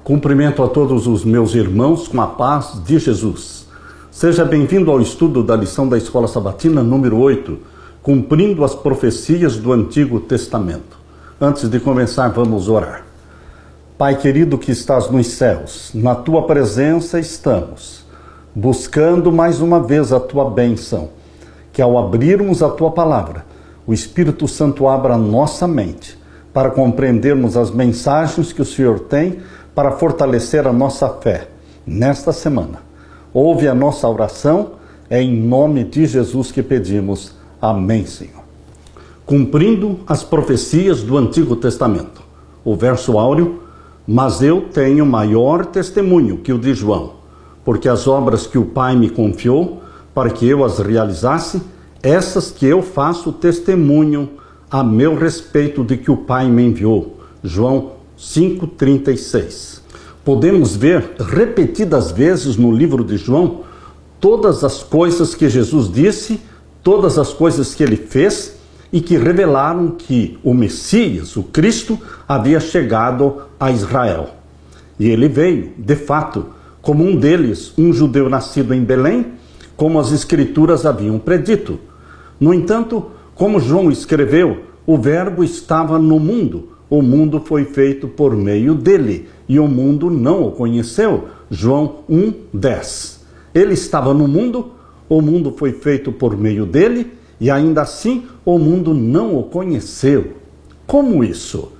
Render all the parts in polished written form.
Cumprimento a todos os meus irmãos com a paz de Jesus. Seja bem-vindo ao estudo da lição da Escola Sabatina número 8, cumprindo as profecias do Antigo Testamento. Antes de começar, vamos orar. Pai querido que estás nos céus, na Tua presença estamos, buscando mais uma vez a Tua bênção, que ao abrirmos a Tua palavra, o Espírito Santo abra a nossa mente, para compreendermos as mensagens que o Senhor tem para fortalecer a nossa fé nesta semana. Ouve a nossa oração, é em nome de Jesus que pedimos. Amém, Senhor. Cumprindo as profecias do Antigo Testamento. O verso áureo: mas eu tenho maior testemunho que o de João, porque as obras que o Pai me confiou, para que eu as realizasse, essas que eu faço testemunho a meu respeito de que o Pai me enviou. João 5,36. Podemos ver repetidas vezes no livro de João todas as coisas que Jesus disse, todas as coisas que ele fez e que revelaram que o Messias, o Cristo, havia chegado a Israel. E ele veio, de fato, como um deles, um judeu nascido em Belém, como as Escrituras haviam predito. No entanto, como João escreveu, o Verbo estava no mundo. O mundo foi feito por meio dele, e o mundo não o conheceu. João 1:10. Ele estava no mundo, o mundo foi feito por meio dele, e ainda assim o mundo não o conheceu. Como isso?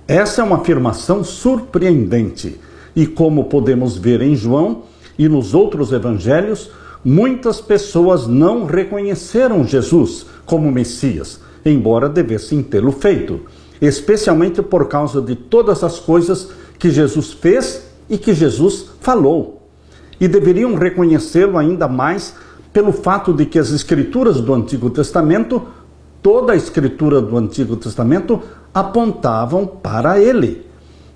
Essa é uma afirmação surpreendente. E como podemos ver em João e nos outros evangelhos, muitas pessoas não reconheceram Jesus como Messias, embora devessem tê-lo feito, especialmente por causa de todas as coisas que Jesus fez e que Jesus falou. E deveriam reconhecê-lo ainda mais pelo fato de que as Escrituras do Antigo Testamento, toda a Escritura do Antigo Testamento, apontavam para ele.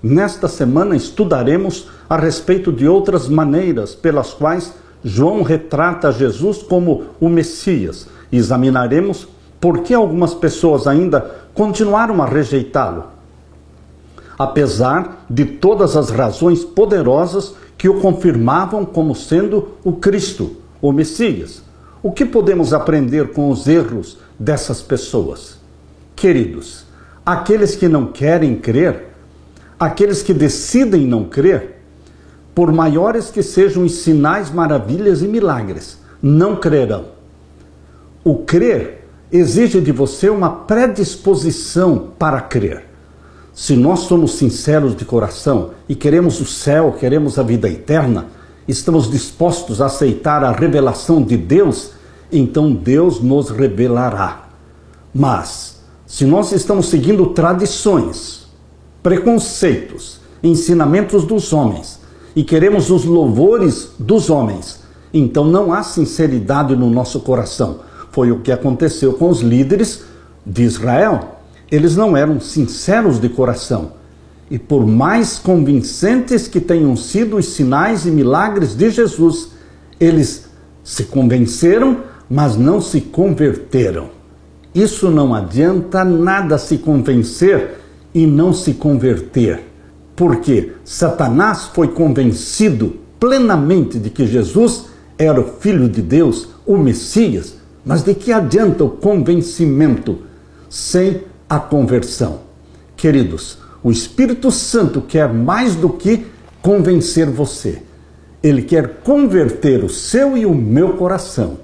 Nesta semana estudaremos a respeito de outras maneiras pelas quais João retrata Jesus como o Messias. E examinaremos por que algumas pessoas ainda continuaram a rejeitá-lo, apesar de todas as razões poderosas que o confirmavam como sendo o Cristo, o Messias. O que podemos aprender com os erros dessas pessoas? Queridos, aqueles que não querem crer, aqueles que decidem não crer, por maiores que sejam os sinais, maravilhas e milagres, não crerão. O crer exige de você uma predisposição para crer. Se nós somos sinceros de coração e queremos o céu, queremos a vida eterna, estamos dispostos a aceitar a revelação de Deus, então Deus nos revelará. Mas, se nós estamos seguindo tradições, preconceitos, ensinamentos dos homens e queremos os louvores dos homens, então não há sinceridade no nosso coração. Foi o que aconteceu com os líderes de Israel. Eles não eram sinceros de coração. E por mais convincentes que tenham sido os sinais e milagres de Jesus, eles se convenceram, mas não se converteram. Isso não adianta nada, se convencer e não se converter. Porque Satanás foi convencido plenamente de que Jesus era o Filho de Deus, o Messias. Mas de que adianta o convencimento sem a conversão? Queridos, o Espírito Santo quer mais do que convencer você. Ele quer converter o seu e o meu coração,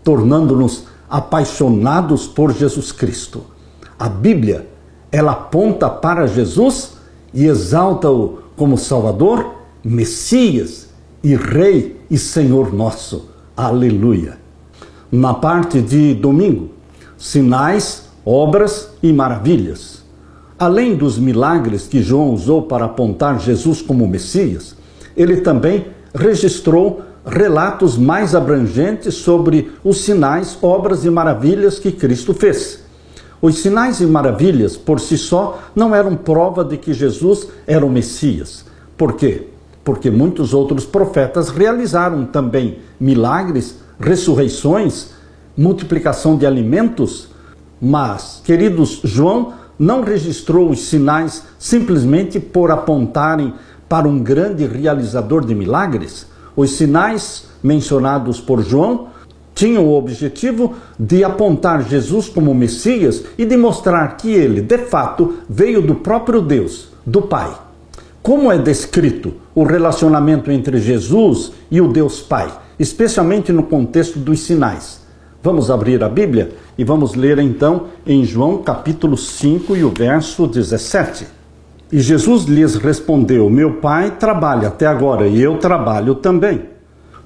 tornando-nos apaixonados por Jesus Cristo. A Bíblia, ela aponta para Jesus e exalta-o como Salvador, Messias e Rei e Senhor nosso. Aleluia! Na parte de domingo, sinais, obras e maravilhas. Além dos milagres que João usou para apontar Jesus como Messias, ele também registrou relatos mais abrangentes sobre os sinais, obras e maravilhas que Cristo fez. Os sinais e maravilhas, por si só, não eram prova de que Jesus era o Messias. Por quê? Porque muitos outros profetas realizaram também milagres, ressurreições, multiplicação de alimentos, mas, queridos, João não registrou os sinais simplesmente por apontarem para um grande realizador de milagres? Os sinais mencionados por João tinham o objetivo de apontar Jesus como Messias e de mostrar que ele, de fato, veio do próprio Deus, do Pai. Como é descrito o relacionamento entre Jesus e o Deus Pai, especialmente no contexto dos sinais? Vamos abrir a Bíblia e vamos ler então em João capítulo 5 e o verso 17. E Jesus lhes respondeu: meu Pai trabalha até agora e eu trabalho também.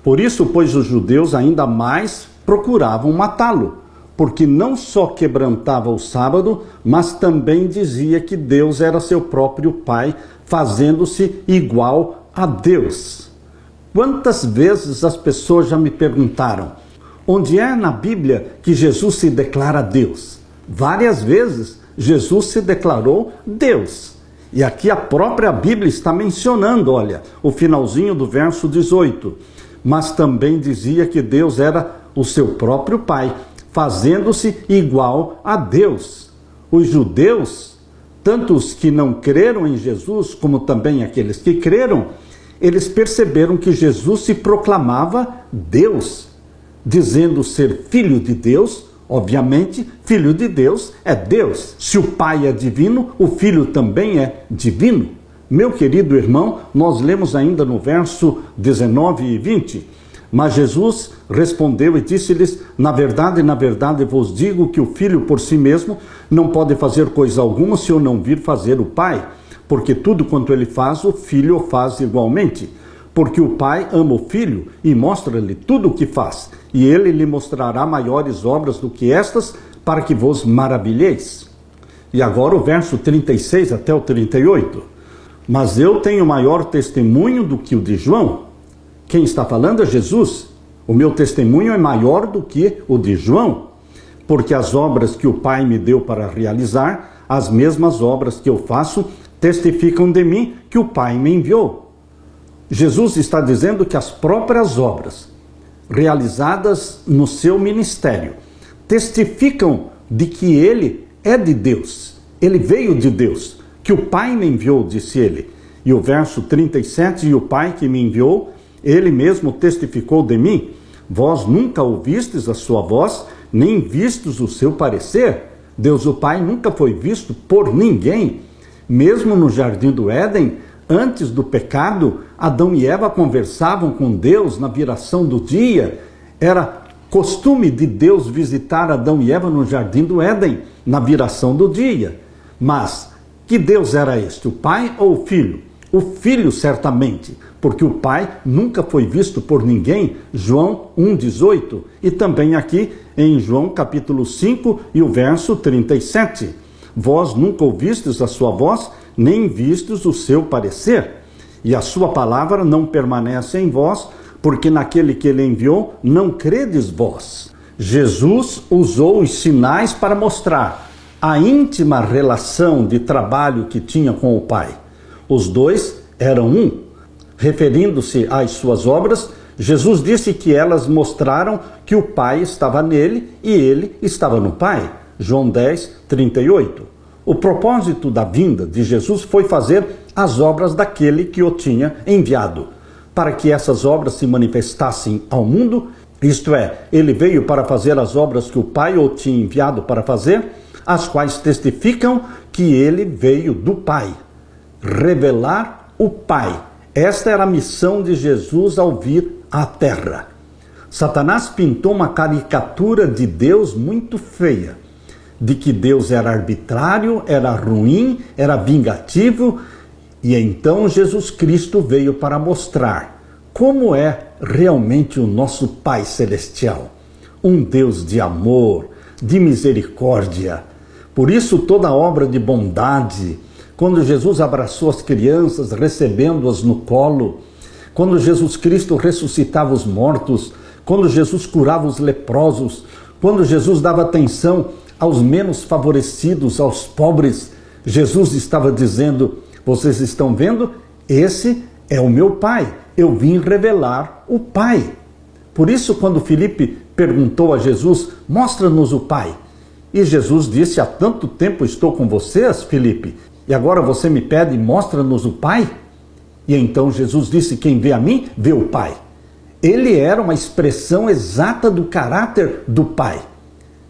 Por isso, pois, os judeus ainda mais procuravam matá-lo, porque não só quebrantava o sábado, mas também dizia que Deus era seu próprio Pai, fazendo-se igual a Deus. Quantas vezes as pessoas já me perguntaram: onde é na Bíblia que Jesus se declara Deus? Várias vezes Jesus se declarou Deus. E aqui a própria Bíblia está mencionando, olha, o finalzinho do verso 18. Mas também dizia que Deus era o seu próprio Pai, fazendo-se igual a Deus. Os judeus, tanto os que não creram em Jesus, como também aqueles que creram, eles perceberam que Jesus se proclamava Deus, dizendo ser filho de Deus. Obviamente, filho de Deus é Deus. Se o Pai é divino, o Filho também é divino. Meu querido irmão, nós lemos ainda no verso 19 e 20. Mas Jesus respondeu e disse-lhes: na verdade vos digo que o Filho por si mesmo não pode fazer coisa alguma se eu não vir fazer o Pai. Porque tudo quanto ele faz, o Filho o faz igualmente. Porque o Pai ama o Filho e mostra-lhe tudo o que faz. E ele lhe mostrará maiores obras do que estas, para que vos maravilheis. E agora o verso 36 até o 38. Mas eu tenho maior testemunho do que o de João. Quem está falando é Jesus. O meu testemunho é maior do que o de João, porque as obras que o Pai me deu para realizar, as mesmas obras que eu faço, testificam de mim que o Pai me enviou. Jesus está dizendo que as próprias obras realizadas no seu ministério testificam de que ele é de Deus, ele veio de Deus, que o Pai me enviou, disse ele. E o verso 37, e o Pai que me enviou, ele mesmo testificou de mim. Vós nunca ouvistes a sua voz, nem vistes o seu parecer. Deus o Pai nunca foi visto por ninguém. Mesmo no jardim do Éden, antes do pecado, Adão e Eva conversavam com Deus na viração do dia. Era costume de Deus visitar Adão e Eva no jardim do Éden, na viração do dia. Mas que Deus era este, o Pai ou o Filho? O Filho, certamente, porque o Pai nunca foi visto por ninguém, João 1,18, e também aqui em João capítulo 5 e o verso 37. Vós nunca ouvistes a sua voz, nem vistes o seu parecer, e a sua palavra não permanece em vós, porque naquele que ele enviou não credes vós. Jesus usou os sinais para mostrar a íntima relação de trabalho que tinha com o Pai. Os dois eram um. Referindo-se às suas obras, Jesus disse que elas mostraram que o Pai estava nele e ele estava no Pai. João 10, 38. O propósito da vinda de Jesus foi fazer as obras daquele que o tinha enviado, para que essas obras se manifestassem ao mundo, isto é, ele veio para fazer as obras que o Pai o tinha enviado para fazer, as quais testificam que ele veio do Pai. Revelar o Pai. Esta era a missão de Jesus ao vir à Terra. Satanás pintou uma caricatura de Deus muito feia, de que Deus era arbitrário, era ruim, era vingativo, e então Jesus Cristo veio para mostrar como é realmente o nosso Pai Celestial. Um Deus de amor, de misericórdia. Por isso toda obra de bondade, quando Jesus abraçou as crianças, recebendo-as no colo, quando Jesus Cristo ressuscitava os mortos, quando Jesus curava os leprosos, quando Jesus dava atenção aos menos favorecidos, aos pobres, Jesus estava dizendo: vocês estão vendo? Esse é o meu Pai. Eu vim revelar o Pai. Por isso, quando Filipe perguntou a Jesus: mostra-nos o Pai. E Jesus disse: há tanto tempo estou com vocês, Filipe, e agora você me pede: mostra-nos o Pai? E então Jesus disse: quem vê a mim, vê o Pai. Ele era uma expressão exata do caráter do Pai.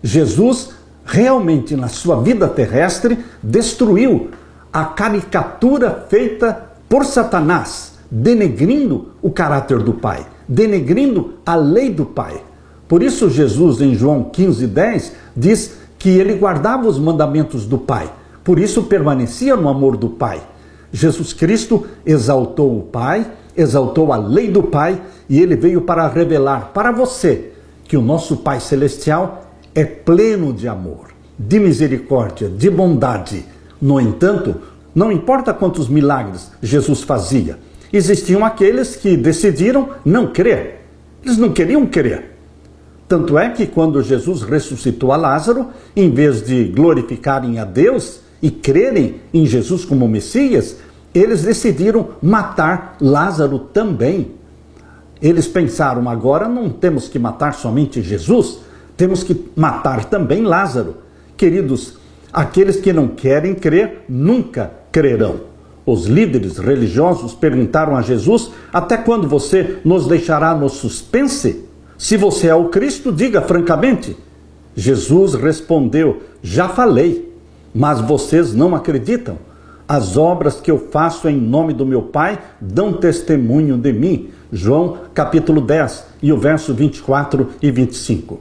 Jesus realmente, na sua vida terrestre, destruiu a caricatura feita por Satanás, denegrindo o caráter do Pai, denegrindo a lei do Pai. Por isso Jesus, em João 15:10, diz que ele guardava os mandamentos do Pai, por isso permanecia no amor do Pai. Jesus Cristo exaltou o Pai, exaltou a lei do Pai, e ele veio para revelar para você que o nosso Pai Celestial é pleno de amor, de misericórdia, de bondade. No entanto, não importa quantos milagres Jesus fazia, existiam aqueles que decidiram não crer. Eles não queriam crer. Tanto é que quando Jesus ressuscitou a Lázaro, em vez de glorificarem a Deus e crerem em Jesus como Messias, eles decidiram matar Lázaro também. Eles pensaram: agora não temos que matar somente Jesus, temos que matar também Lázaro. Queridos, aqueles que não querem crer nunca crerão. Os líderes religiosos perguntaram a Jesus: até quando você nos deixará no suspense? Se você é o Cristo, diga francamente. Jesus respondeu: já falei, mas vocês não acreditam. As obras que eu faço em nome do meu Pai dão testemunho de mim. João capítulo 10 e o verso 24 e 25.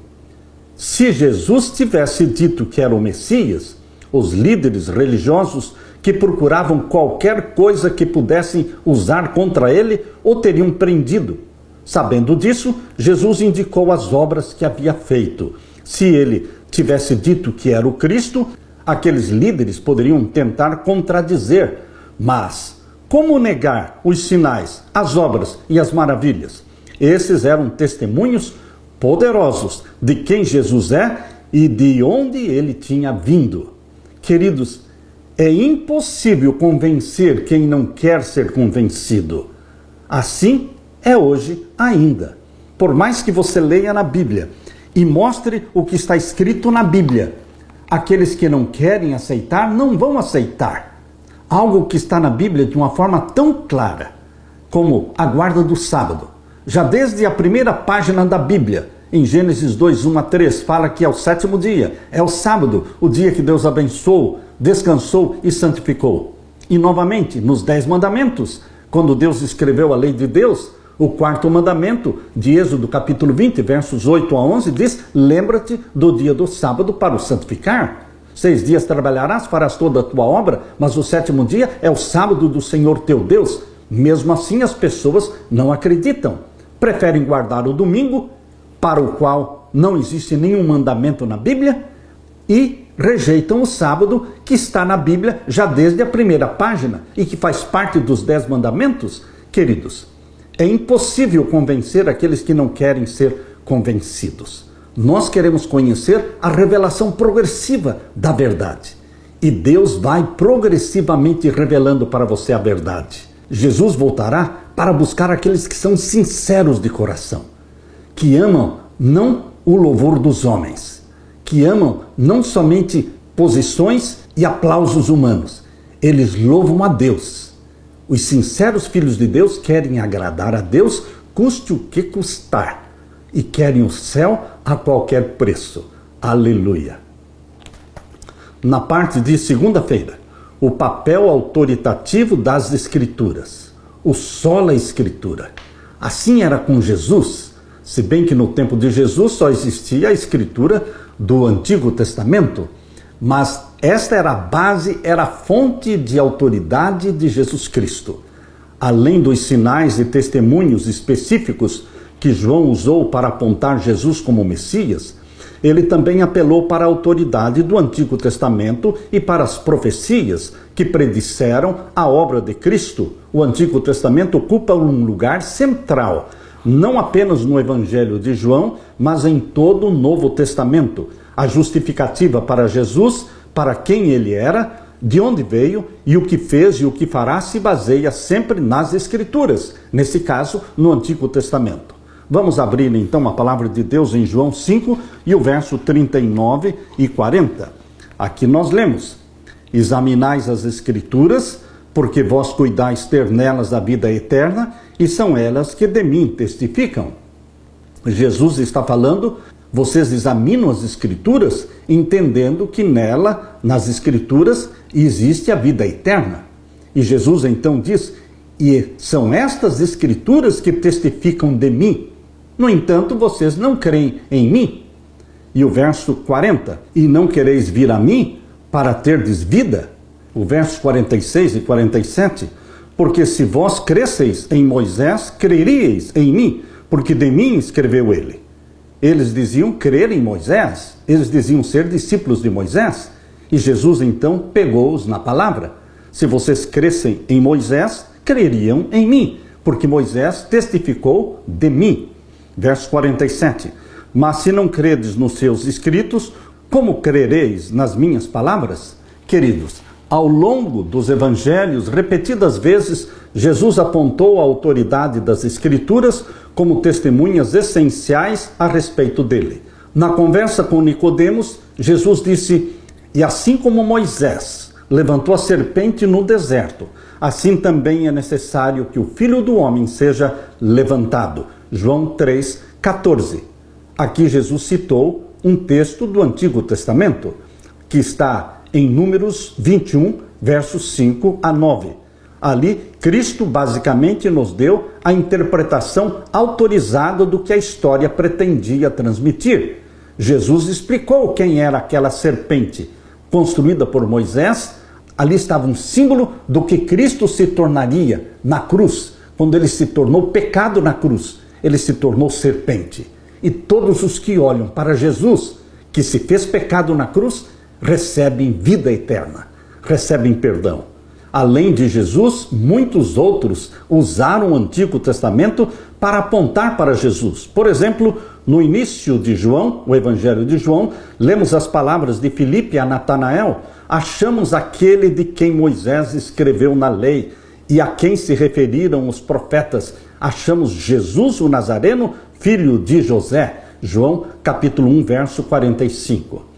Se Jesus tivesse dito que era o Messias, os líderes religiosos que procuravam qualquer coisa que pudessem usar contra ele o teriam prendido. Sabendo disso, Jesus indicou as obras que havia feito. Se ele tivesse dito que era o Cristo, aqueles líderes poderiam tentar contradizer. Mas como negar os sinais, as obras e as maravilhas? Esses eram testemunhos poderosos de quem Jesus é e de onde ele tinha vindo. Queridos, é impossível convencer quem não quer ser convencido. Assim é hoje ainda. Por mais que você leia na Bíblia e mostre o que está escrito na Bíblia, aqueles que não querem aceitar não vão aceitar. Algo que está na Bíblia de uma forma tão clara, como a guarda do sábado. Já desde a primeira página da Bíblia, em Gênesis 2:1-3, fala que é o sétimo dia, é o sábado, o dia que Deus abençoou, descansou e santificou. E novamente, nos 10 mandamentos, quando Deus escreveu a lei de Deus, o quarto mandamento de Êxodo capítulo 20, versos 8-11, diz: lembra-te do dia do sábado para o santificar. 6 dias trabalharás, farás toda a tua obra, mas o sétimo dia é o sábado do Senhor teu Deus. Mesmo assim, as pessoas não acreditam. Preferem guardar o domingo, para o qual não existe nenhum mandamento na Bíblia, e rejeitam o sábado, que está na Bíblia já desde a primeira página e que faz parte dos 10 mandamentos. Queridos, é impossível convencer aqueles que não querem ser convencidos. Nós queremos conhecer a revelação progressiva da verdade. E Deus vai progressivamente revelando para você a verdade. Jesus voltará para buscar aqueles que são sinceros de coração, que amam não o louvor dos homens, que amam não somente posições e aplausos humanos. Eles louvam a Deus. Os sinceros filhos de Deus querem agradar a Deus, custe o que custar, e querem o céu a qualquer preço. Aleluia! Na parte de segunda-feira, o papel autoritativo das Escrituras. O sola Escritura. Assim era com Jesus, se bem que no tempo de Jesus só existia a Escritura do Antigo Testamento, mas esta era a base, era a fonte de autoridade de Jesus Cristo. Além dos sinais e testemunhos específicos que João usou para apontar Jesus como Messias, ele também apelou para a autoridade do Antigo Testamento e para as profecias que predisseram a obra de Cristo. O Antigo Testamento ocupa um lugar central, não apenas no Evangelho de João, mas em todo o Novo Testamento. A justificativa para Jesus, para quem ele era, de onde veio e o que fez e o que fará se baseia sempre nas Escrituras, nesse caso, no Antigo Testamento. Vamos abrir então a palavra de Deus em João 5 e o verso 39 e 40. Aqui nós lemos: examinais as Escrituras, porque vós cuidais ter nelas a vida eterna, e são elas que de mim testificam. Jesus está falando, vocês examinam as Escrituras, entendendo que nela, nas Escrituras, existe a vida eterna. E Jesus então diz, e são estas Escrituras que testificam de mim. No entanto, vocês não creem em mim. E o verso 40, e não quereis vir a mim para terdes vida? O verso 46 e 47, porque se vós cresceis em Moisés, creríeis em mim, porque de mim escreveu ele. Eles diziam crer em Moisés, eles diziam ser discípulos de Moisés, e Jesus então pegou-os na palavra. Se vocês crescem em Moisés, creriam em mim, porque Moisés testificou de mim. Verso 47, mas se não credes nos seus escritos, como crereis nas minhas palavras? Queridos, ao longo dos evangelhos, repetidas vezes, Jesus apontou a autoridade das Escrituras como testemunhas essenciais a respeito dele. Na conversa com Nicodemos, Jesus disse, e assim como Moisés levantou a serpente no deserto, assim também é necessário que o Filho do Homem seja levantado. João 3,14. Aqui Jesus citou um texto do Antigo Testamento, que está em Números 21, versos 5 a 9. Ali, Cristo basicamente nos deu a interpretação autorizada do que a história pretendia transmitir. Jesus explicou quem era aquela serpente construída por Moisés. Ali estava um símbolo do que Cristo se tornaria na cruz. Quando ele se tornou pecado na cruz, ele se tornou serpente. E todos os que olham para Jesus, que se fez pecado na cruz, recebem vida eterna, recebem perdão. Além de Jesus, muitos outros usaram o Antigo Testamento para apontar para Jesus. Por exemplo, no início de João, o Evangelho de João, lemos as palavras de Filipe a Natanael, achamos aquele de quem Moisés escreveu na lei e a quem se referiram os profetas, achamos Jesus o Nazareno, filho de José. João capítulo 1, verso 45.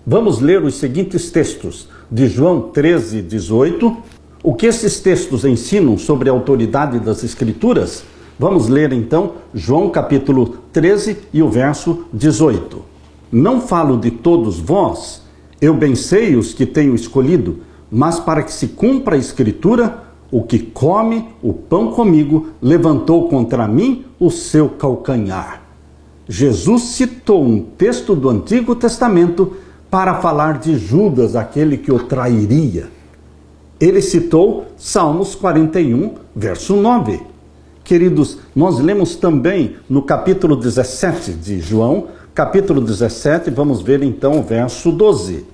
Vamos ler os seguintes textos de João 13, 18. O que esses textos ensinam sobre a autoridade das Escrituras? Vamos ler então João capítulo 13 e o verso 18. Não falo de todos vós, eu bem sei os que tenho escolhido, mas para que se cumpra a Escritura, o que come o pão comigo levantou contra mim o seu calcanhar. Jesus citou um texto do Antigo Testamento para falar de Judas, aquele que o trairia. Ele citou Salmos 41, verso 9. Queridos, nós lemos também no capítulo 17 de João, capítulo 17, vamos ver então o verso 12.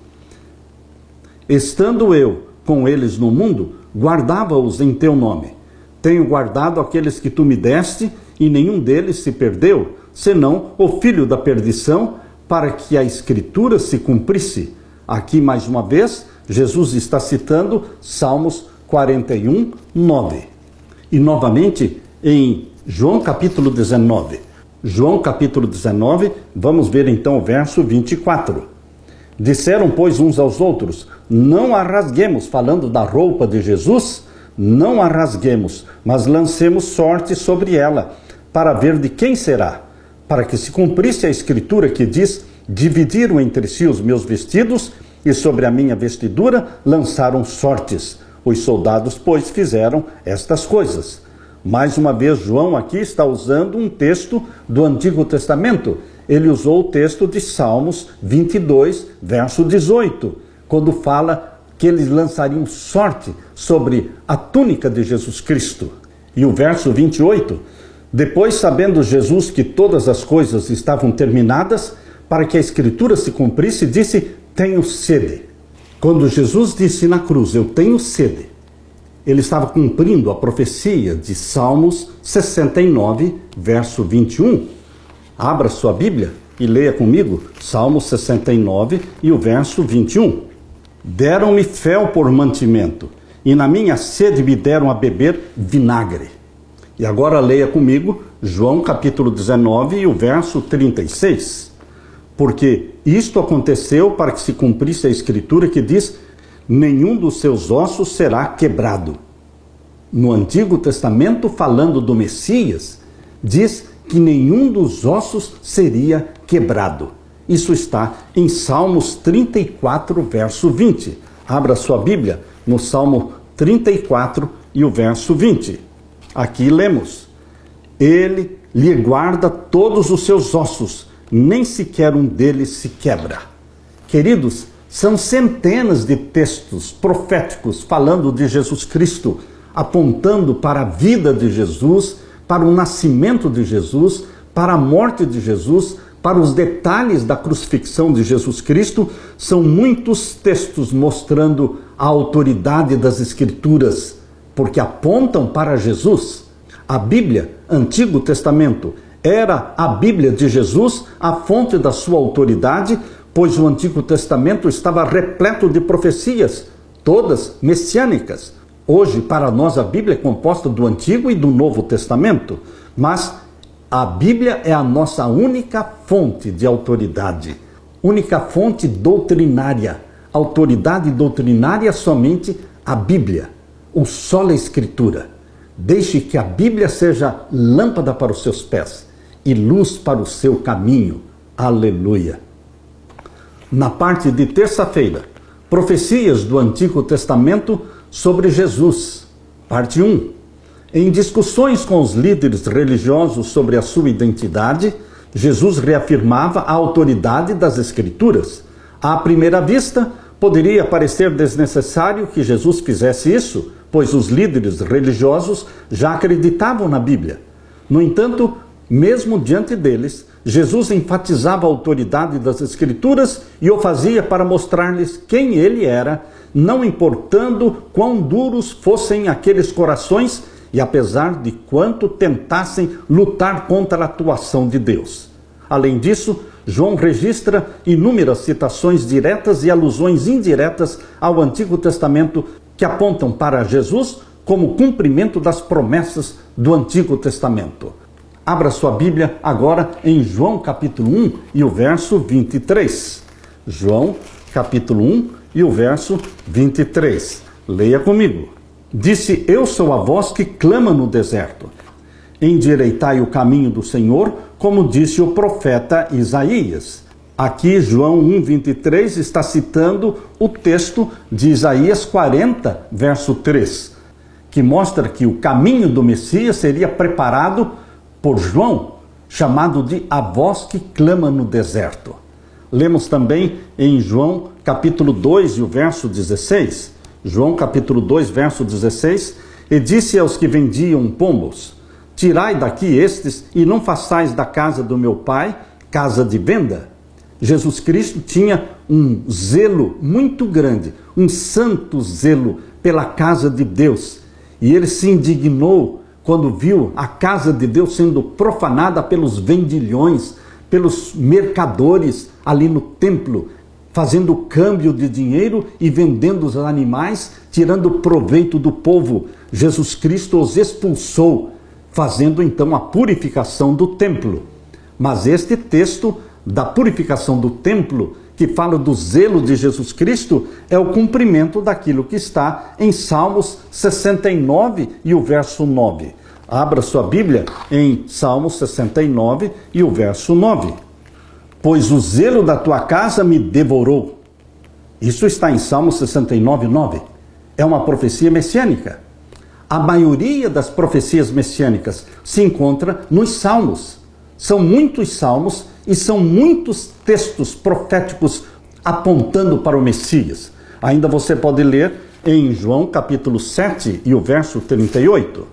Estando eu com eles no mundo, guardava-os em teu nome. Tenho guardado aqueles que tu me deste, e nenhum deles se perdeu, senão o filho da perdição, para que a Escritura se cumprisse. Aqui, mais uma vez, Jesus está citando Salmos 41, 9. E novamente, em João capítulo 19. João capítulo 19, vamos ver então o verso 24. Disseram, pois, uns aos outros, não a rasguemos, falando da roupa de Jesus, não a rasguemos, mas lancemos sorte sobre ela, para ver de quem será, para que se cumprisse a Escritura que diz, dividiram entre si os meus vestidos, e sobre a minha vestidura lançaram sortes. Os soldados, pois, fizeram estas coisas. Mais uma vez, João aqui está usando um texto do Antigo Testamento. Ele usou o texto de Salmos 22, verso 18, quando fala que eles lançariam sorte sobre a túnica de Jesus Cristo. E o verso 28, depois, sabendo Jesus que todas as coisas estavam terminadas, para que a Escritura se cumprisse, disse, tenho sede. Quando Jesus disse na cruz, eu tenho sede, ele estava cumprindo a profecia de Salmos 69, verso 21. Abra sua Bíblia e leia comigo Salmos 69 e o verso 21. Deram-me fel por mantimento, e na minha sede me deram a beber vinagre. E agora leia comigo João capítulo 19 e o verso 36. Porque isto aconteceu para que se cumprisse a Escritura que diz, nenhum dos seus ossos será quebrado. no Antigo Testamento, falando do Messias, diz que nenhum dos ossos seria quebrado. Isso está em Salmos 34, verso 20. Abra sua Bíblia no Salmo 34 e o verso 20. Aqui lemos: Ele lhe guarda todos os seus ossos, nem sequer um deles se quebra. Queridos, são centenas de textos proféticos falando de Jesus Cristo, apontando para a vida de Jesus, para o nascimento de Jesus, para a morte de Jesus, para os detalhes da crucifixão de Jesus Cristo. São muitos textos mostrando a autoridade das Escrituras, porque apontam para Jesus. A Bíblia, Antigo Testamento, era a Bíblia de Jesus, a fonte da sua autoridade, pois o Antigo Testamento estava repleto de profecias, todas messiânicas. Hoje, para nós, a Bíblia é composta do Antigo e do Novo Testamento, mas a Bíblia é a nossa única fonte de autoridade, única fonte doutrinária. Autoridade doutrinária somente a Bíblia, o sola Escritura. Deixe que a Bíblia seja lâmpada para os seus pés e luz para o seu caminho. Aleluia! Na parte de terça-feira, profecias do Antigo Testamento sobre Jesus, parte 1. Em discussões com os líderes religiosos sobre a sua identidade, Jesus reafirmava a autoridade das Escrituras. À primeira vista, poderia parecer desnecessário que Jesus fizesse isso, pois os líderes religiosos já acreditavam na Bíblia. No entanto, mesmo diante deles, Jesus enfatizava a autoridade das Escrituras e o fazia para mostrar-lhes quem ele era, não importando quão duros fossem aqueles corações e apesar de quanto tentassem lutar contra a atuação de Deus. Além disso, João registra inúmeras citações diretas e alusões indiretas ao Antigo Testamento que apontam para Jesus como cumprimento das promessas do Antigo Testamento. Abra sua Bíblia agora em João capítulo 1 e o verso 23. João capítulo 1 e o verso 23. Leia comigo. Disse: Eu sou a voz que clama no deserto. Endireitai o caminho do Senhor, como disse o profeta Isaías. Aqui João 1:23 está citando o texto de Isaías 40, verso 3, que mostra que o caminho do Messias seria preparado por João, chamado de a voz que clama no deserto. Lemos também em João capítulo 2 e o verso 16. João capítulo 2, verso 16. E disse aos que vendiam pombos: Tirai daqui estes e não façais da casa do meu pai casa de venda. Jesus Cristo tinha um zelo muito grande, um santo zelo pela casa de Deus. E ele se indignou quando viu a casa de Deus sendo profanada pelos vendilhões, pelos mercadores ali no templo, fazendo câmbio de dinheiro e vendendo os animais, tirando proveito do povo. Jesus Cristo os expulsou, fazendo então a purificação do templo. Mas este texto da purificação do templo, que fala do zelo de Jesus Cristo, é o cumprimento daquilo que está em Salmos 69 e o verso 9. Abra sua Bíblia em Salmos 69 e o verso 9. Pois o zelo da tua casa me devorou. Isso está em Salmos 69, 9. É uma profecia messiânica. A maioria das profecias messiânicas se encontra nos Salmos. São muitos salmos e são muitos textos proféticos apontando para o Messias. Ainda você pode ler em João capítulo 7 e o verso 38.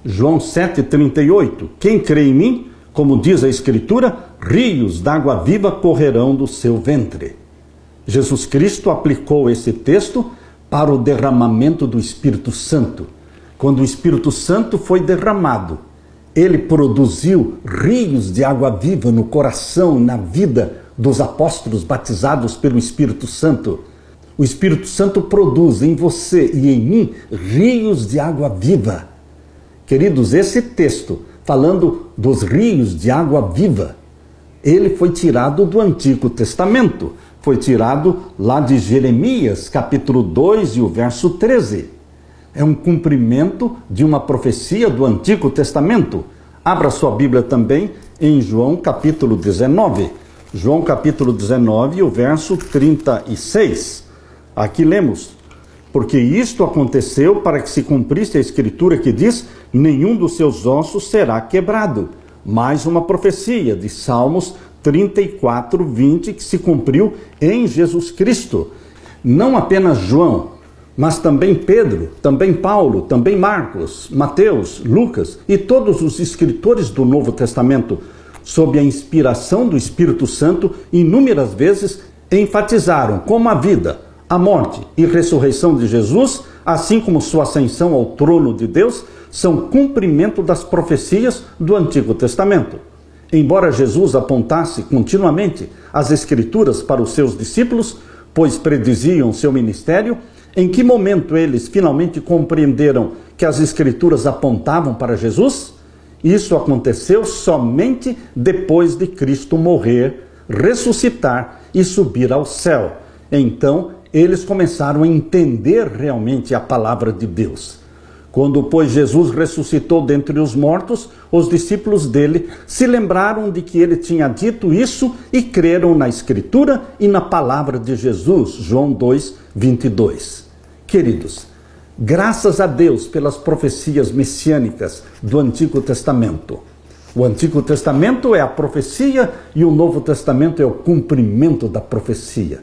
João 7, 38. Quem crê em mim, como diz a Escritura, rios d'água viva correrão do seu ventre. Jesus Cristo aplicou esse texto para o derramamento do Espírito Santo. Quando o Espírito Santo foi derramado, ele produziu rios de água viva no coração e na vida dos apóstolos batizados pelo Espírito Santo. O Espírito Santo produz em você e em mim rios de água viva. Queridos, esse texto, falando dos rios de água viva, ele foi tirado do Antigo Testamento. Foi tirado lá de Jeremias, capítulo 2 e o verso 13. É um cumprimento de uma profecia do Antigo Testamento. Abra sua Bíblia também em João capítulo 19. João capítulo 19, o verso 36. Aqui lemos: porque isto aconteceu para que se cumprisse a escritura que diz: nenhum dos seus ossos será quebrado. Mais uma profecia de Salmos 34, 20, que se cumpriu em Jesus Cristo. Não apenas João, mas também Pedro, também Paulo, também Marcos, Mateus, Lucas e todos os escritores do Novo Testamento, sob a inspiração do Espírito Santo, inúmeras vezes enfatizaram como a vida, a morte e ressurreição de Jesus, assim como sua ascensão ao trono de Deus, são cumprimento das profecias do Antigo Testamento. Embora Jesus apontasse continuamente as Escrituras para os seus discípulos, pois prediziam seu ministério, em que momento eles finalmente compreenderam que as Escrituras apontavam para Jesus? Isso aconteceu somente depois de Cristo morrer, ressuscitar e subir ao céu. Então, eles começaram a entender realmente a palavra de Deus. Quando, pois, Jesus ressuscitou dentre os mortos, os discípulos dele se lembraram de que ele tinha dito isso e creram na Escritura e na palavra de Jesus. João 2, 22. Queridos, graças a Deus pelas profecias messiânicas do Antigo Testamento. O Antigo Testamento é a profecia e o Novo Testamento é o cumprimento da profecia.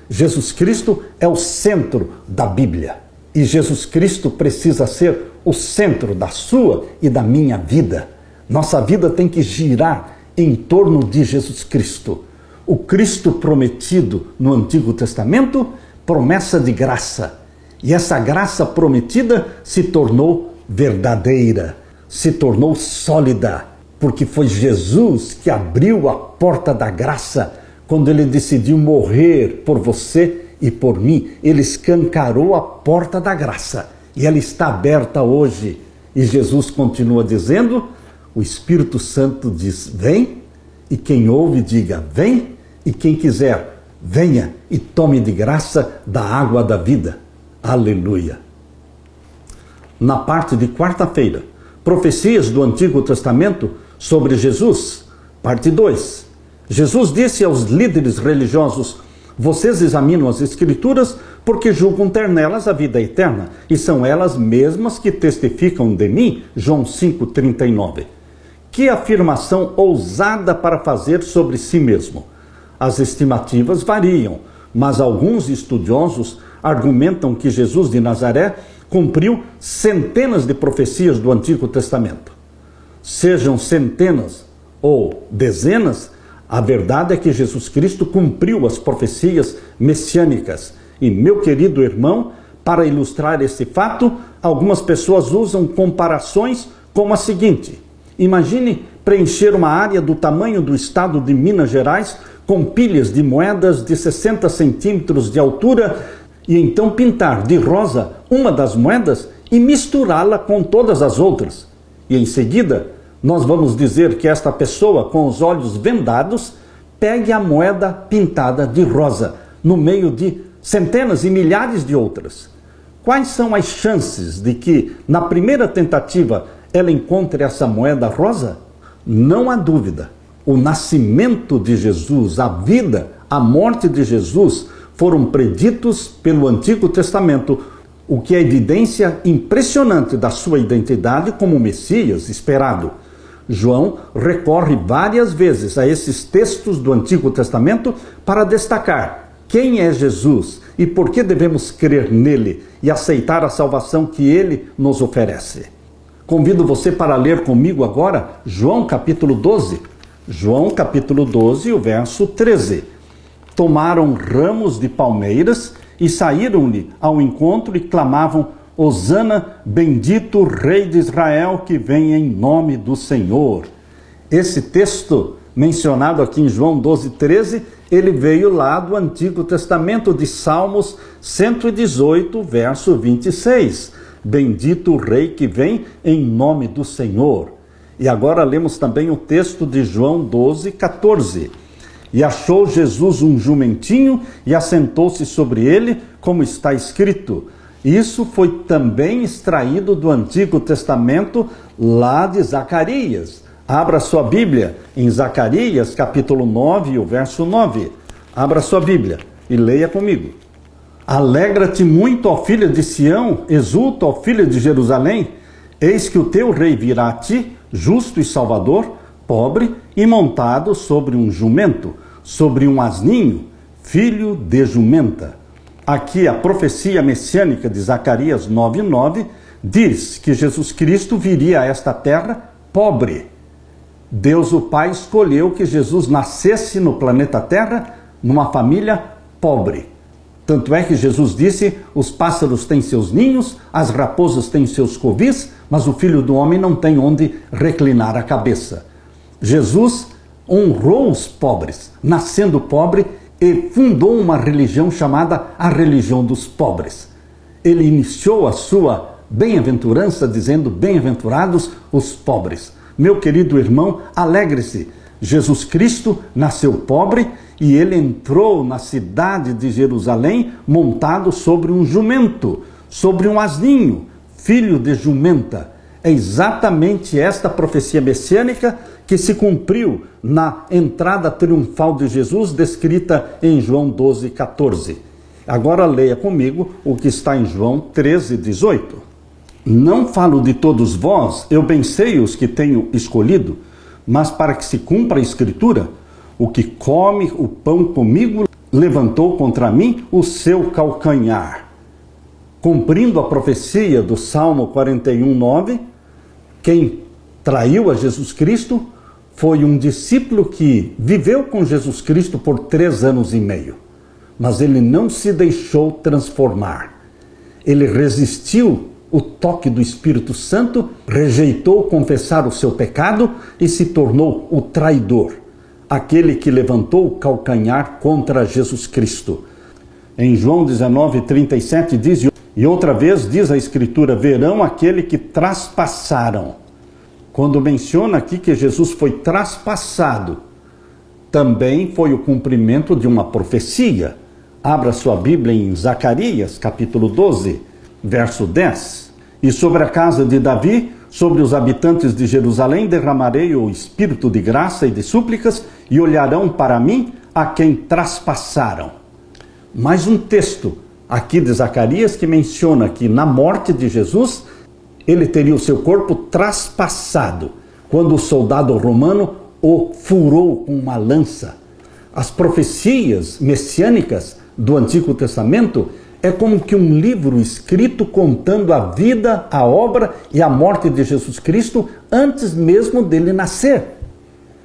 Jesus Cristo é o centro da Bíblia. E Jesus Cristo precisa ser o centro da sua e da minha vida. Nossa vida tem que girar em torno de Jesus Cristo. O Cristo prometido no Antigo Testamento, promessa de graça. E essa graça prometida se tornou verdadeira, se tornou sólida, porque foi Jesus que abriu a porta da graça quando ele decidiu morrer por você e por mim. Ele escancarou a porta da graça e ela está aberta hoje. E Jesus continua dizendo, o Espírito Santo diz, vem, e quem ouve diga, vem, e quem quiser, venha e tome de graça da água da vida. Aleluia! Na parte de quarta-feira, profecias do Antigo Testamento sobre Jesus, parte 2. Jesus disse aos líderes religiosos, vocês examinam as Escrituras porque julgam ter nelas a vida eterna, e são elas mesmas que testificam de mim. João 5,39. Que afirmação ousada para fazer sobre si mesmo. As estimativas variam, mas alguns estudiosos argumentam que Jesus de Nazaré cumpriu centenas de profecias do Antigo Testamento. Sejam centenas ou dezenas, a verdade é que Jesus Cristo cumpriu as profecias messiânicas. E, meu querido irmão, para ilustrar esse fato, algumas pessoas usam comparações como a seguinte. Imagine preencher uma área do tamanho do estado de Minas Gerais com pilhas de moedas de 60 centímetros de altura e então pintar de rosa uma das moedas e misturá-la com todas as outras. E em seguida, nós vamos dizer que esta pessoa com os olhos vendados pegue a moeda pintada de rosa no meio de centenas e milhares de outras. Quais são as chances de que, na primeira tentativa, ela encontre essa moeda rosa? Não há dúvida. O nascimento de Jesus, a vida, a morte de Jesus foram preditos pelo Antigo Testamento, o que é evidência impressionante da sua identidade como Messias esperado. João recorre várias vezes a esses textos do Antigo Testamento para destacar quem é Jesus e por que devemos crer nele e aceitar a salvação que ele nos oferece. Convido você para ler comigo agora João capítulo 12. João capítulo 12, o verso 13. Tomaram ramos de palmeiras e saíram-lhe ao encontro e clamavam, Hosana, bendito o Rei de Israel que vem em nome do Senhor. Esse texto mencionado aqui em João 12, 13, ele veio lá do Antigo Testamento de Salmos 118, verso 26. Bendito o Rei que vem em nome do Senhor. E agora lemos também o texto de João 12, 14. E achou Jesus um jumentinho e assentou-se sobre ele, como está escrito, Isso foi também extraído do Antigo Testamento, lá de Zacarias. Abra sua Bíblia em Zacarias, capítulo 9, o verso 9. Abra sua Bíblia e leia comigo. Alegra-te muito, ó filha de Sião, exulta, ó filha de Jerusalém, eis que o teu rei virá a ti, justo e salvador, pobre e montado sobre um jumento, sobre um asninho, filho de jumenta. Aqui a profecia messiânica de Zacarias 9:9 diz que Jesus Cristo viria a esta terra pobre. Deus o Pai escolheu que Jesus nascesse no planeta Terra numa família pobre. Tanto é que Jesus disse, os pássaros têm seus ninhos, as raposas têm seus covis, mas o Filho do Homem não tem onde reclinar a cabeça. Jesus honrou os pobres, nascendo pobre, e fundou uma religião chamada a religião dos pobres. Ele iniciou a sua bem-aventurança dizendo, bem-aventurados os pobres. Meu querido irmão, alegre-se. Jesus Cristo nasceu pobre e ele entrou na cidade de Jerusalém montado sobre um jumento, sobre um asninho, filho de jumenta. É exatamente esta profecia messiânica que se cumpriu na entrada triunfal de Jesus, descrita em João 12:14. Agora leia comigo o que está em João 13:18. Não falo de todos vós, eu bem sei os que tenho escolhido, mas para que se cumpra a Escritura, o que come o pão comigo levantou contra mim o seu calcanhar. Cumprindo a profecia do Salmo 41:9, quem traiu a Jesus Cristo foi um discípulo que viveu com Jesus Cristo por 3 anos e meio. Mas ele não se deixou transformar. Ele resistiu o toque do Espírito Santo, rejeitou confessar o seu pecado e se tornou o traidor, aquele que levantou o calcanhar contra Jesus Cristo. Em João 19:37 diz, e outra vez diz a Escritura, verão aquele que traspassaram. Quando menciona aqui que Jesus foi traspassado, também foi o cumprimento de uma profecia. Abra sua Bíblia em Zacarias, capítulo 12, verso 10. E sobre a casa de Davi, sobre os habitantes de Jerusalém, derramarei o espírito de graça e de súplicas, e olharão para mim a quem traspassaram. Mais um texto aqui de Zacarias que menciona que na morte de Jesus, ele teria o seu corpo traspassado, quando o soldado romano o furou com uma lança. As profecias messiânicas do Antigo Testamento é como que um livro escrito contando a vida, a obra e a morte de Jesus Cristo antes mesmo dele nascer.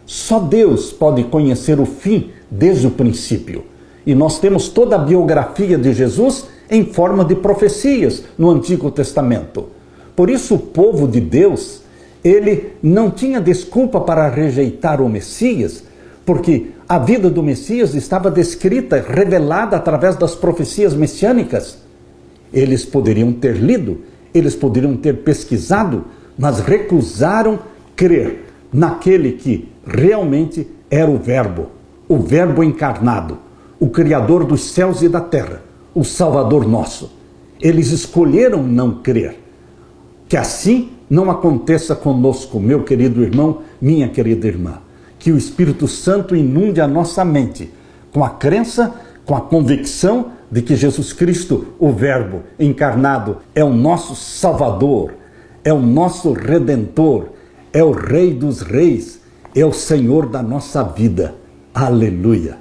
Só Deus pode conhecer o fim desde o princípio. E nós temos toda a biografia de Jesus em forma de profecias no Antigo Testamento. Por isso o povo de Deus, ele não tinha desculpa para rejeitar o Messias, porque a vida do Messias estava descrita, revelada através das profecias messiânicas. Eles poderiam ter lido, eles poderiam ter pesquisado, mas recusaram crer naquele que realmente era o Verbo encarnado, o Criador dos céus e da terra, o Salvador nosso. Eles escolheram não crer. Que assim não aconteça conosco, meu querido irmão, minha querida irmã. Que o Espírito Santo inunde a nossa mente com a crença, com a convicção de que Jesus Cristo, o Verbo encarnado, é o nosso Salvador, é o nosso Redentor, é o Rei dos Reis, é o Senhor da nossa vida. Aleluia!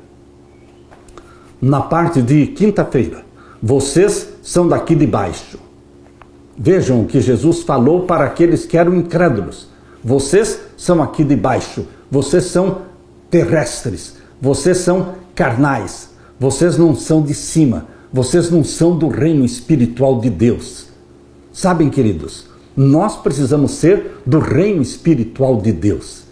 Na parte de quinta-feira, vocês são daqui de baixo. Vejam o que Jesus falou para aqueles que eram incrédulos. Vocês são aqui de baixo, vocês são terrestres, vocês são carnais, vocês não são de cima, vocês não são do reino espiritual de Deus. Sabem, queridos, nós precisamos ser do reino espiritual de Deus.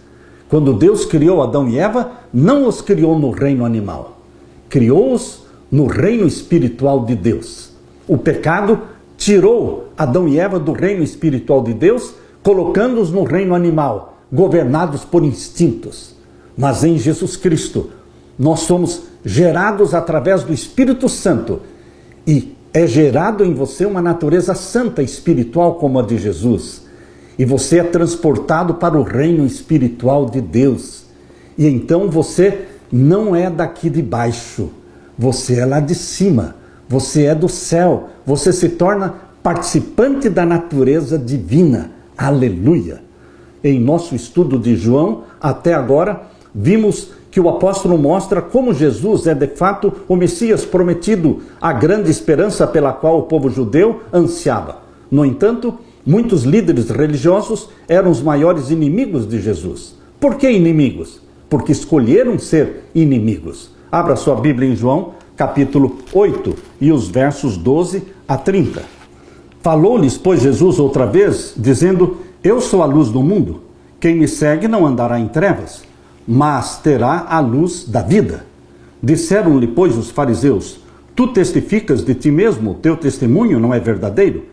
Quando Deus criou Adão e Eva, não os criou no reino animal, criou-os no reino espiritual de Deus. O pecado tirou Adão e Eva do reino espiritual de Deus, colocando-os no reino animal, governados por instintos. Mas em Jesus Cristo, nós somos gerados através do Espírito Santo e é gerado em você uma natureza santa espiritual como a de Jesus. E você é transportado para o reino espiritual de Deus. E então você não é daqui de baixo, você é lá de cima, você é do céu, você se torna participante da natureza divina. Aleluia! Em nosso estudo de João, até agora, vimos que o apóstolo mostra como Jesus é de fato o Messias prometido, a grande esperança pela qual o povo judeu ansiava. No entanto, muitos líderes religiosos eram os maiores inimigos de Jesus. Por que inimigos? Porque escolheram ser inimigos. Abra sua Bíblia em João, capítulo 8, e os versos 12 a 30. Falou-lhes, pois, Jesus outra vez, dizendo: eu sou a luz do mundo. Quem me segue não andará em trevas, mas terá a luz da vida. Disseram-lhe, pois, os fariseus: tu testificas de ti mesmo, teu testemunho não é verdadeiro?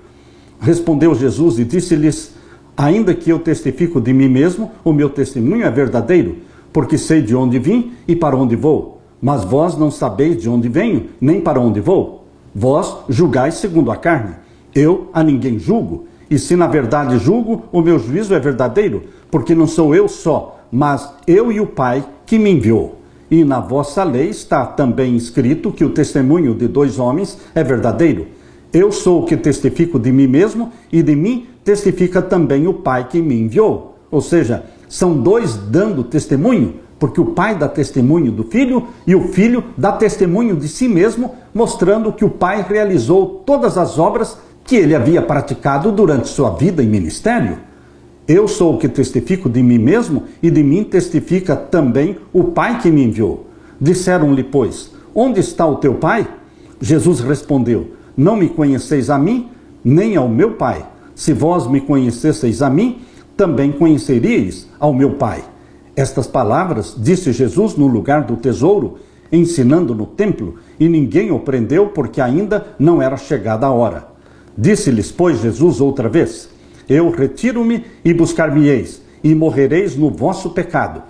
Respondeu Jesus e disse-lhes: ainda que eu testifico de mim mesmo, o meu testemunho é verdadeiro, porque sei de onde vim e para onde vou. Mas vós não sabeis de onde venho, nem para onde vou. Vós julgais segundo a carne. Eu a ninguém julgo. E se na verdade julgo, o meu juízo é verdadeiro, porque não sou eu só, mas eu e o Pai que me enviou. E na vossa lei está também escrito que o testemunho de dois homens é verdadeiro. Eu sou o que testifico de mim mesmo, e de mim testifica também o Pai que me enviou. Ou seja, são dois dando testemunho, porque o Pai dá testemunho do Filho e o Filho dá testemunho de si mesmo, mostrando que o Pai realizou todas as obras que ele havia praticado durante sua vida e ministério. Eu sou o que testifico de mim mesmo, e de mim testifica também o Pai que me enviou. Disseram-lhe, pois: onde está o teu Pai? Jesus respondeu: não me conheceis a mim, nem ao meu Pai. Se vós me conhecesseis a mim, também conheceríeis ao meu Pai. Estas palavras disse Jesus no lugar do tesouro, ensinando no templo, e ninguém o prendeu, porque ainda não era chegada a hora. Disse-lhes, pois, Jesus outra vez: eu retiro-me e buscar-me-eis, e morrereis no vosso pecado.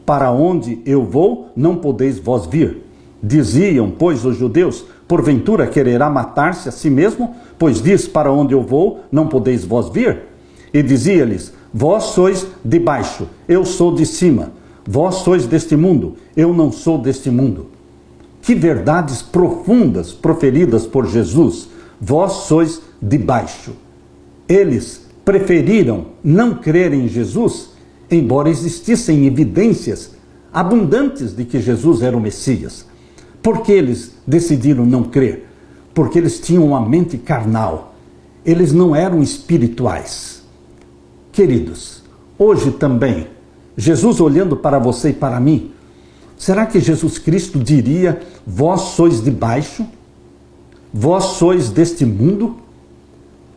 Para onde eu vou, não podeis vós vir. Diziam, pois, os judeus: porventura quererá matar-se a si mesmo? Pois diz: para onde eu vou, não podeis vós vir. E dizia-lhes: vós sois de baixo, eu sou de cima. Vós sois deste mundo, eu não sou deste mundo. Que verdades profundas proferidas por Jesus. Vós sois de baixo. Eles preferiram não crer em Jesus, embora existissem evidências abundantes de que Jesus era o Messias. Por que eles decidiram não crer? Porque eles tinham uma mente carnal. Eles não eram espirituais. Queridos, hoje também, Jesus olhando para você e para mim, será que Jesus Cristo diria: vós sois de baixo? Vós sois deste mundo?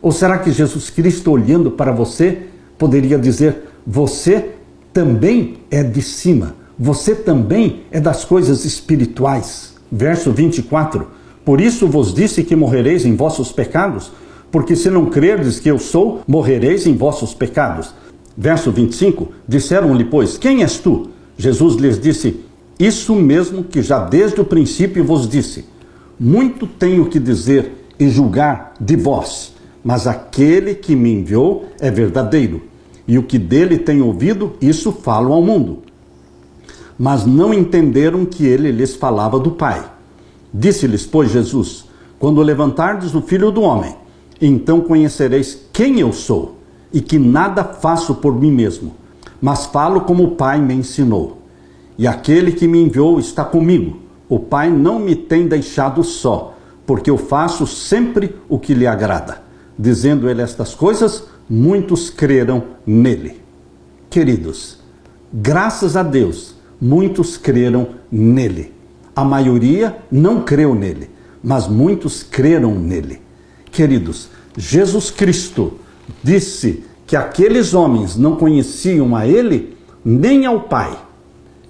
Ou será que Jesus Cristo, olhando para você, poderia dizer: você também é de cima, você também é das coisas espirituais? Verso 24: por isso vos disse que morrereis em vossos pecados, porque se não crerdes que eu sou, morrereis em vossos pecados. Verso 25: disseram-lhe, pois: quem és tu? Jesus lhes disse: isso mesmo que já desde o princípio vos disse. Muito tenho que dizer e julgar de vós, mas aquele que me enviou é verdadeiro, e o que dele tenho ouvido, isso falo ao mundo. Mas não entenderam que ele lhes falava do Pai. Disse-lhes, pois, Jesus: quando levantardes o Filho do Homem, então conhecereis quem eu sou, e que nada faço por mim mesmo, mas falo como o Pai me ensinou. E aquele que me enviou está comigo. O Pai não me tem deixado só, porque eu faço sempre o que lhe agrada. Dizendo ele estas coisas, muitos creram nele. Queridos, graças a Deus, muitos creram nele. A maioria não creu nele, mas muitos creram nele. Queridos, Jesus Cristo disse que aqueles homens não conheciam a ele nem ao Pai.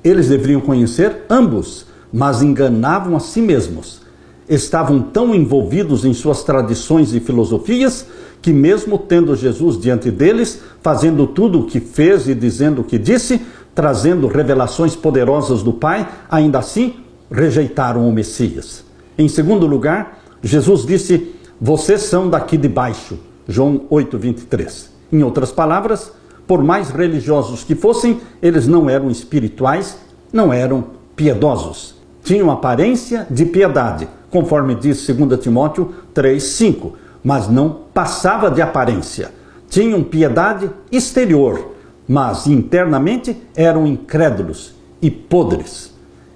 Eles deveriam conhecer ambos, mas enganavam a si mesmos. Estavam tão envolvidos em suas tradições e filosofias, que mesmo tendo Jesus diante deles, fazendo tudo o que fez e dizendo o que disse, trazendo revelações poderosas do Pai, ainda assim rejeitaram o Messias. Em segundo lugar, Jesus disse Vocês são daqui de baixo. João 8:23. Em outras palavras, por mais religiosos que fossem, eles não eram espirituais, não eram piedosos. Tinham aparência de piedade, conforme diz 2 Timóteo 3:5, mas não passava de aparência. Tinham piedade exterior, mas internamente eram incrédulos e podres.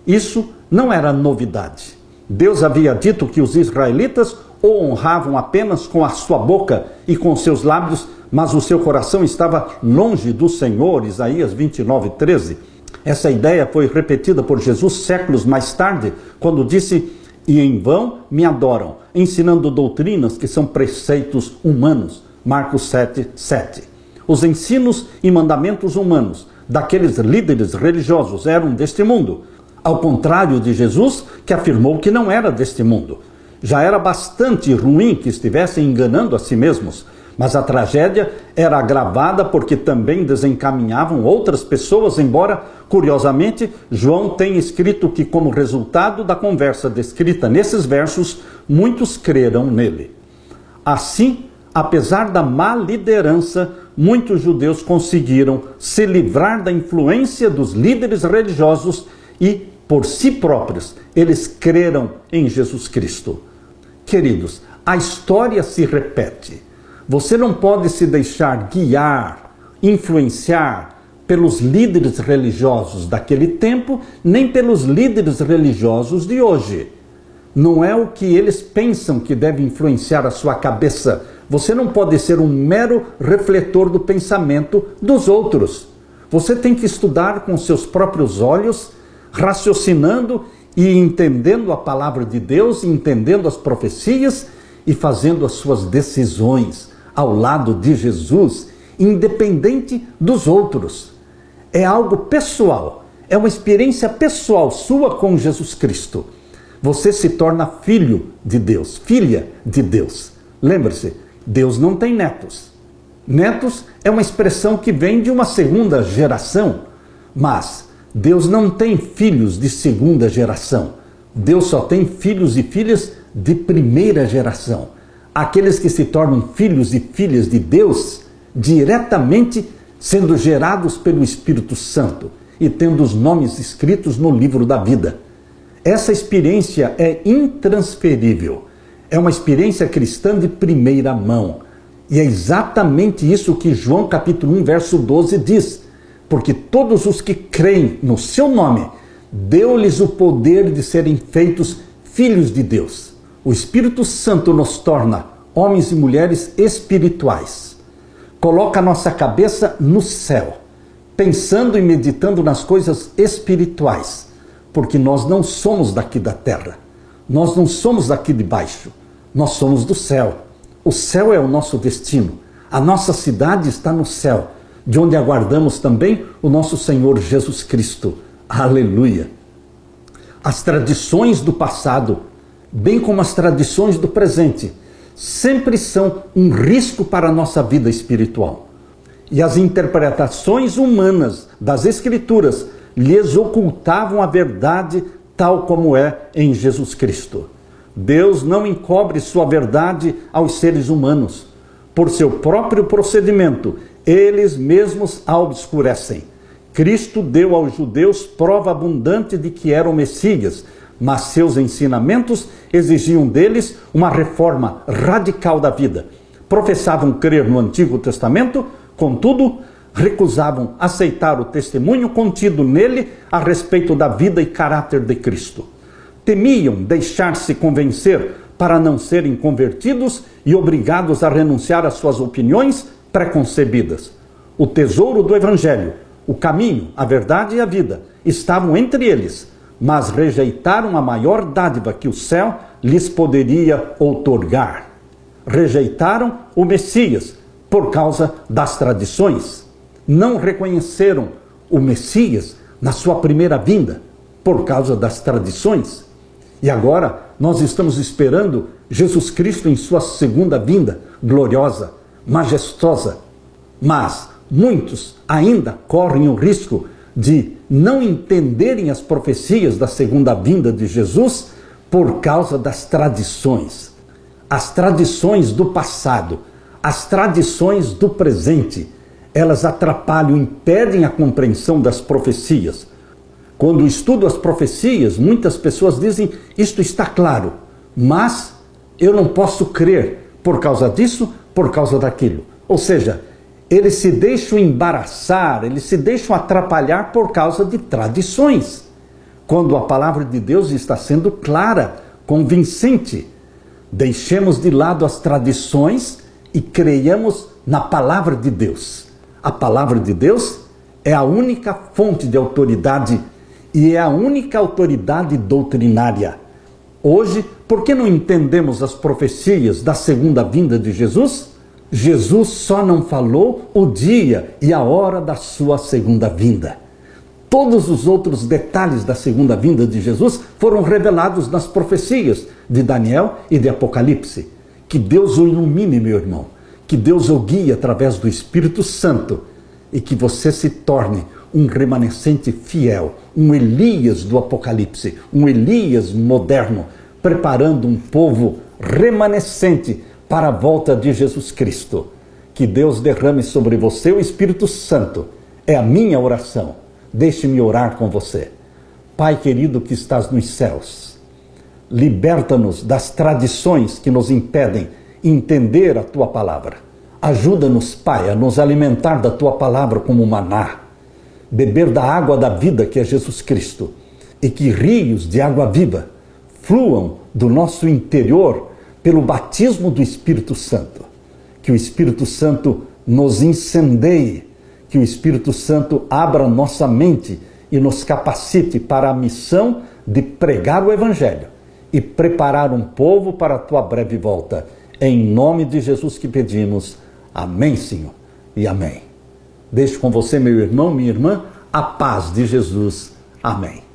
Isso não era novidade. Deus havia dito que os israelitas o honravam apenas com a sua boca e com seus lábios, mas o seu coração estava longe do Senhor. Isaías 29:13. Essa ideia foi repetida por Jesus séculos mais tarde, quando disse: "E em vão me adoram, ensinando doutrinas que são preceitos humanos." Marcos 7:7. Os ensinos e mandamentos humanos daqueles líderes religiosos eram deste mundo, ao contrário de Jesus, que afirmou que não era deste mundo. Já era bastante ruim que estivessem enganando a si mesmos, mas a tragédia era agravada porque também desencaminhavam outras pessoas, embora, curiosamente, João tenha escrito que, como resultado da conversa descrita nesses versos, muitos creram nele. Assim, apesar da má liderança, muitos judeus conseguiram se livrar da influência dos líderes religiosos e, por si próprios, eles creram em Jesus Cristo. Queridos, a história se repete. Você não pode se deixar guiar, influenciar pelos líderes religiosos daquele tempo, nem pelos líderes religiosos de hoje. Não é o que eles pensam que deve influenciar a sua cabeça. Você não pode ser um mero refletor do pensamento dos outros. Você tem que estudar com seus próprios olhos, raciocinando e entendendo a palavra de Deus, entendendo as profecias e fazendo as suas decisões ao lado de Jesus, independente dos outros. É algo pessoal, é uma experiência pessoal sua com Jesus Cristo. Você se torna filho de Deus, filha de Deus. Lembre-se, Deus não tem netos. Netos é uma expressão que vem de uma segunda geração, mas Deus não tem filhos de segunda geração. Deus só tem filhos e filhas de primeira geração. Aqueles que se tornam filhos e filhas de Deus diretamente sendo gerados pelo Espírito Santo e tendo os nomes escritos no livro da vida. Essa experiência é intransferível. É uma experiência cristã de primeira mão. E é exatamente isso que João capítulo 1, verso 12 diz. Porque todos os que creem no seu nome, deu-lhes o poder de serem feitos filhos de Deus. O Espírito Santo nos torna homens e mulheres espirituais. Coloca a nossa cabeça no céu, pensando e meditando nas coisas espirituais. Porque nós não somos daqui da terra. Nós não somos daqui de baixo. Nós somos do céu. O céu é o nosso destino. A nossa cidade está no céu, de onde aguardamos também o nosso Senhor Jesus Cristo. Aleluia! As tradições do passado, bem como as tradições do presente, sempre são um risco para a nossa vida espiritual. E as interpretações humanas das Escrituras lhes ocultavam a verdade tal como é em Jesus Cristo. Deus não encobre sua verdade aos seres humanos. Por seu próprio procedimento, eles mesmos a obscurecem. Cristo deu aos judeus prova abundante de que era o Messias, mas seus ensinamentos exigiam deles uma reforma radical da vida. Professavam crer no Antigo Testamento, contudo, recusavam aceitar o testemunho contido nele a respeito da vida e caráter de Cristo. Temiam deixar-se convencer para não serem convertidos e obrigados a renunciar às suas opiniões preconcebidas. O tesouro do Evangelho, o caminho, a verdade e a vida estavam entre eles, mas rejeitaram a maior dádiva que o céu lhes poderia outorgar. Rejeitaram o Messias por causa das tradições. Não reconheceram o Messias na sua primeira vinda por causa das tradições. E agora nós estamos esperando Jesus Cristo em sua segunda vinda, gloriosa, majestosa. Mas muitos ainda correm o risco de não entenderem as profecias da segunda vinda de Jesus por causa das tradições. as tradições do passado, as tradições do presente, elas atrapalham, impedem a compreensão das profecias. Quando estudo as profecias, muitas pessoas dizem, isto está claro, mas eu não posso crer por causa disso, por causa daquilo. Ou seja, eles se deixam embaraçar, eles se deixam atrapalhar por causa de tradições. Quando a palavra de Deus está sendo clara, convincente. Deixemos de lado as tradições e creiamos na palavra de Deus. A palavra de Deus é a única fonte de autoridade e é a única autoridade doutrinária. Hoje, por que não entendemos as profecias da segunda vinda de Jesus? Jesus só não falou o dia e a hora da sua segunda vinda. Todos os outros detalhes da segunda vinda de Jesus foram revelados nas profecias de Daniel e de Apocalipse. Que Deus o ilumine, meu irmão. Que Deus o guie através do Espírito Santo e que você se torne um remanescente fiel, um Elias do Apocalipse, um Elias moderno, preparando um povo remanescente para a volta de Jesus Cristo. Que Deus derrame sobre você o Espírito Santo. É a minha oração. Deixe-me orar com você. Pai querido que estás nos céus, liberta-nos das tradições que nos impedem entender a Tua palavra. Ajuda-nos, Pai, a nos alimentar da Tua palavra como maná, beber da água da vida que é Jesus Cristo, e que rios de água viva fluam do nosso interior pelo batismo do Espírito Santo. Que o Espírito Santo nos incendeie, que o Espírito Santo abra nossa mente e nos capacite para a missão de pregar o Evangelho e preparar um povo para a Tua breve volta. Em nome de Jesus que pedimos. Amém, Senhor, e amém. Deixo com você, meu irmão, minha irmã, a paz de Jesus. Amém.